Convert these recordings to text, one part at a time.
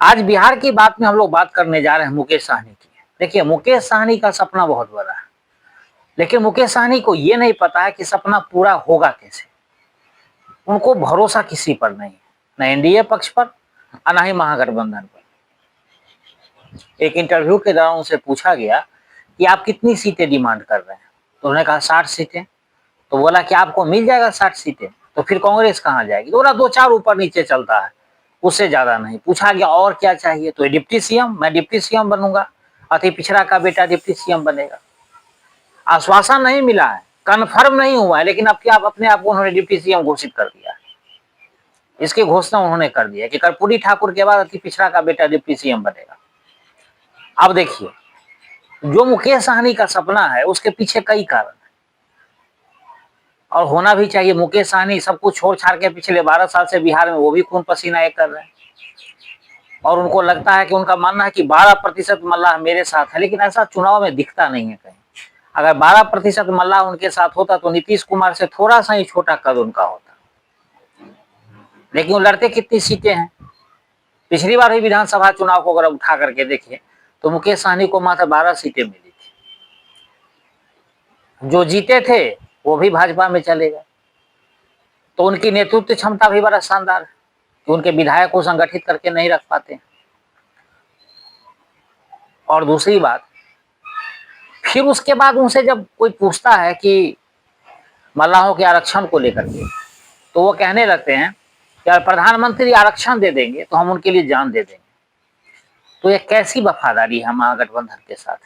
आज बिहार की बात में हम लोग बात करने जा रहे हैं मुकेश सहनी की। देखिए, मुकेश सहनी का सपना बहुत बड़ा है, लेकिन मुकेश सहनी को ये नहीं पता है कि सपना पूरा होगा कैसे। उनको भरोसा किसी पर नहीं है, न एनडीए पक्ष पर और न ही महागठबंधन पर। एक इंटरव्यू के दौरान उनसे पूछा गया कि आप कितनी सीटें डिमांड कर रहे हैं, तो उन्होंने कहा 60 सीटें। तो बोला कि आपको मिल जाएगा 60 सीटें, तो फिर कांग्रेस कहाँ जाएगी? तो बोला 2-4 ऊपर नीचे चलता है, उससे ज्यादा नहीं। पूछा गया और क्या चाहिए, तो डिप्टी सीएम, मैं डिप्टी सीएम बनूंगा, अति पिछड़ा का बेटा डिप्टी सीएम बनेगा। आश्वासन नहीं मिला है, कन्फर्म नहीं हुआ है, लेकिन अब क्या अपने आप को उन्होंने डिप्टी सीएम घोषित कर दिया है। इसकी घोषणा उन्होंने कर दिया कि कर्पूरी ठाकुर के बाद अति पिछड़ा का बेटा डिप्टी सीएम बनेगा। अब देखिए, जो मुकेश सहनी का सपना है उसके पीछे कई कारण है, और होना भी चाहिए। मुकेश सहनी सब कुछ छोड़ छाड़ के पिछले 12 साल से बिहार में वो भी खून पसीना एक कर रहे हैं, और उनको लगता है कि उनका मानना है कि 12% मल्लाह मेरे साथ है, लेकिन ऐसा चुनाव में दिखता नहीं है कहीं। अगर 12% मल्लाह उनके साथ होता तो नीतीश कुमार से थोड़ा सा ही छोटा कद उनका होता। लेकिन वो लड़ते कितनी सीटें हैं? पिछली बार भी विधानसभा चुनाव को अगर उठा करके देखें तो मुकेश सहनी को मात्र 12 सीटें मिली थी। जो जीते थे वो भी भाजपा में चले गए। तो उनकी नेतृत्व क्षमता भी बड़ा शानदार है कि उनके विधायक को संगठित करके नहीं रख पाते। और दूसरी बात, फिर उसके बाद उनसे जब कोई पूछता है कि मल्लाहों के आरक्षण को लेकर के, तो वो कहने लगते हैं कि अगर प्रधानमंत्री आरक्षण दे देंगे तो हम उनके लिए जान दे देंगे। तो ये कैसी वफादारी है महागठबंधन के साथ?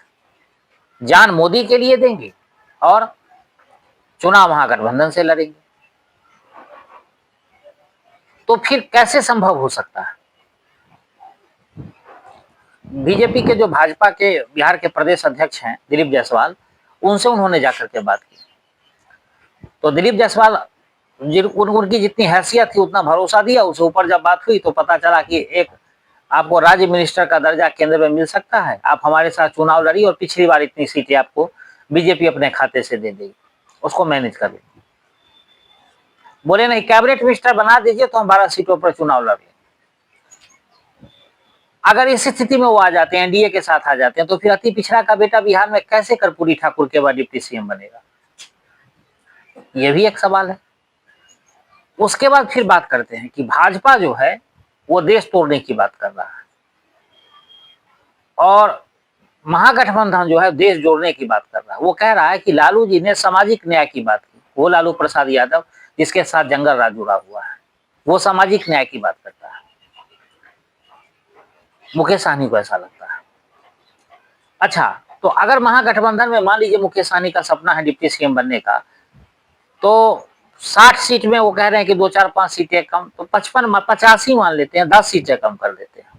जान मोदी के लिए देंगे और चुनाव महागठबंधन से लड़ेंगे, तो फिर कैसे संभव हो सकता है? बीजेपी के जो भाजपा के बिहार के प्रदेश अध्यक्ष हैं दिलीप जायसवाल, उनसे उन्होंने जाकर के बात की, तो दिलीप जायसवाल उनकी जितनी हैसियत थी उतना भरोसा दिया। उससे ऊपर जब बात हुई तो पता चला कि एक आपको राज्य मिनिस्टर का दर्जा केंद्र में मिल सकता है, आप हमारे साथ चुनाव लड़ी और पिछली बार इतनी सीटें आपको बीजेपी अपने खाते से दे देगी, उसको मैनेज कर लेंगे। बोले नहीं, कैबिनेट मिनिस्टर बना दीजिए तो हम 12 सीटों पर चुनाव लड़ लेंगे। अगर इस स्थिति में वो आ जाते हैं, एनडीए के साथ आ जाते हैं, तो फिर अति पिछड़ा का बेटा बिहार में कैसे कर्पूरी ठाकुर के बाद डिप्टी सीएम बनेगा? ये भी एक सवाल है। उसके बाद फिर बात करते हैं कि भाजपा जो है वो देश तोड़ने की बात कर रहा है, और महागठबंधन जो है देश जोड़ने की बात कर रहा है। वो कह रहा है कि लालू जी ने सामाजिक न्याय की बात की, वो लालू प्रसाद यादव जिसके साथ जंगल राज जुड़ा हुआ है, वो सामाजिक न्याय की बात करता है। मुकेश सहनी को ऐसा लगता है। अच्छा, तो अगर महागठबंधन में मान लीजिए मुकेश सहनी का सपना है डिप्टी सीएम बनने का, तो 60 सीट में वो कह रहे हैं कि 2-4-5 सीटें कम, तो 85 मान लेते हैं, 10 सीटें कम कर देते हैं,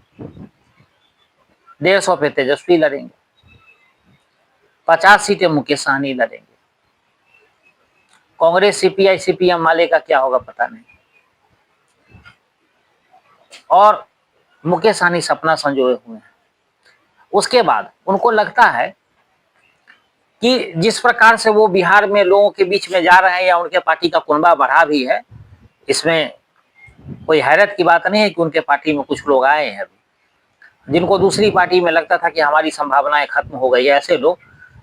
150 पे तेजस्वी लड़ेंगे, 50 सीटें मुकेश सहनी लड़ेंगे। कांग्रेस सीपीआई सीपीएम वाले का क्या होगा पता नहीं। और मुकेश सहनी सपना संजोए हुए हैं। उसके बाद उनको लगता है कि जिस प्रकार से वो बिहार में लोगों के बीच में जा रहे हैं, या उनके पार्टी का कुनबा बढ़ा भी है, इसमें कोई हैरत की बात नहीं है कि उनके पार्टी में कुछ लोग आए हैं अभी, जिनको दूसरी पार्टी में लगता था कि हमारी संभावनाएं खत्म हो गई है, ऐसे लोग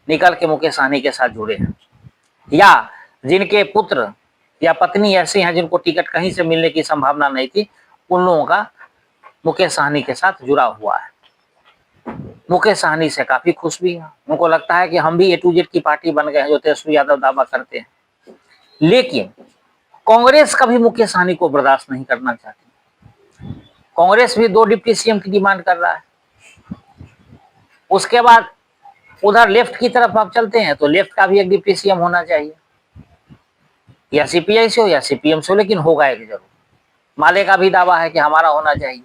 निकल के मुकेश सहनी के साथ जुड़े हैं, या जिनके पुत्र या पत्नी ऐसे हैं जिनको टिकट कहीं से मिलने की संभावना नहीं थी, उन लोगों का मुकेश सहनी के साथ जुड़ा हुआ है। मुकेश सहनी से काफी खुश भी है, उनको लगता है कि हम भी A to Z की पार्टी बन गए हैं, जो तेजस्वी यादव दावा करते हैं। लेकिन कांग्रेस कभी मुकेश सहनी को बर्दाश्त नहीं करना चाहती। कांग्रेस भी 2 डिप्टी सीएम की डिमांड कर रहा है। उसके बाद उधर लेफ्ट की तरफ आप चलते हैं तो लेफ्ट का भी एक डिप्टी सीएम होना चाहिए, या सीपीआई से हो या सीपीएम से हो, लेकिन होगा एक जरूर। माले का भी दावा है कि हमारा होना चाहिए।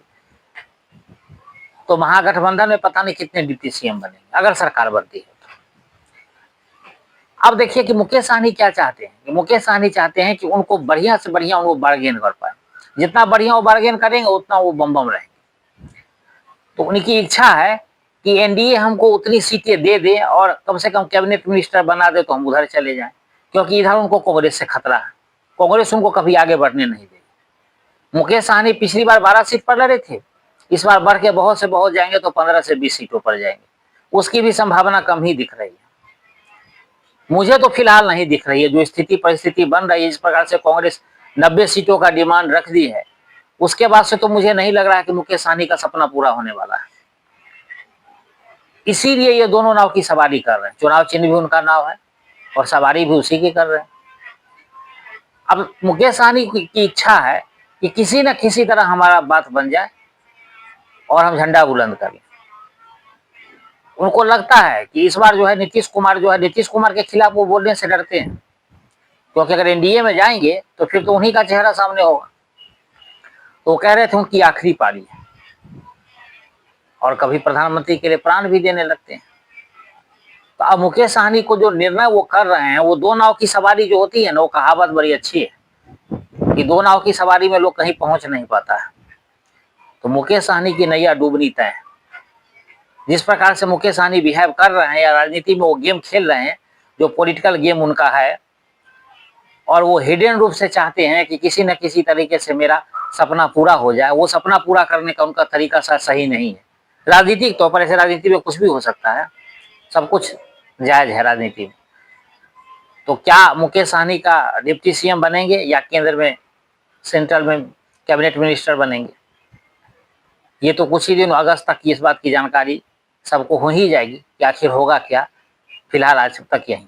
तो महागठबंधन में पता नहीं कितने डिप्टी सीएम बनेंगे अगर सरकार बनती है तो। अब देखिए कि मुकेश सहनी क्या चाहते हैं, कि मुकेश सहनी चाहते हैं कि उनको बढ़िया से बढ़िया उनको बार्गेन कर पाए। जितना बढ़िया वो बार्गेन करेंगे उतना वो बम बम रहेंगे। तो उनकी इच्छा है कि एनडीए हमको उतनी सीटें दे दे और कम से कम कैबिनेट मिनिस्टर बना दे तो हम उधर चले जाएं, क्योंकि इधर उनको कांग्रेस से खतरा है। कांग्रेस उनको कभी आगे बढ़ने नहीं देगी। मुकेश सहनी पिछली बार 12 सीट पर लड़े थे, इस बार बढ़ के बहुत से बहुत जाएंगे तो 15 से 20 सीटों पर जाएंगे, उसकी भी संभावना कम ही दिख रही है। मुझे तो फिलहाल नहीं दिख रही है। जो स्थिति परिस्थिति बन रही है, जिस प्रकार से कांग्रेस 90 सीटों का डिमांड रख दी है, उसके बाद से तो मुझे नहीं लग रहा है कि मुकेश सहनी का सपना पूरा होने वाला है। इसीलिए ये दोनों नाव की सवारी कर रहे हैं। चुनाव चिन्ह भी उनका नाव है और सवारी भी उसी की कर रहे हैं। अब मुकेश सहनी की इच्छा है कि किसी न किसी तरह हमारा बात बन जाए और हम झंडा बुलंद करें। उनको लगता है कि इस बार जो है नीतीश कुमार के खिलाफ वो बोलने से डरते हैं, क्योंकि अगर एनडीए में जाएंगे तो फिर तो उन्हीं का चेहरा सामने होगा। तो वो कह रहे थे उनकी आखिरी पारी है, और कभी प्रधानमंत्री के लिए प्राण भी देने लगते हैं। तो अब मुकेश सहनी को जो निर्णय वो कर रहे हैं, वो दो नाव की सवारी जो होती है ना, वो कहावत बड़ी अच्छी है कि दो नाव की सवारी में लोग कहीं पहुंच नहीं पाता है। तो मुकेश सहनी की नैया डूबनी तय है। जिस प्रकार से मुकेश सहनी बिहेव कर रहे हैं या राजनीति में वो गेम खेल रहे हैं, जो पॉलिटिकल गेम उनका है, और वो हिडन रूप से चाहते हैं कि किसी न किसी तरीके से मेरा सपना पूरा हो जाए, वो सपना पूरा करने का उनका तरीका सही नहीं है। राजनीतिक तौर पर ऐसे राजनीति में कुछ भी हो सकता है, सब कुछ जायज है राजनीति में। तो क्या मुकेश सहनी का डिप्टी सीएम बनेंगे या केंद्र में सेंट्रल में कैबिनेट मिनिस्टर बनेंगे, ये तो कुछ ही दिन अगस्त तक की इस बात की जानकारी सबको हो ही जाएगी कि आखिर होगा क्या। फिलहाल आज तक यही।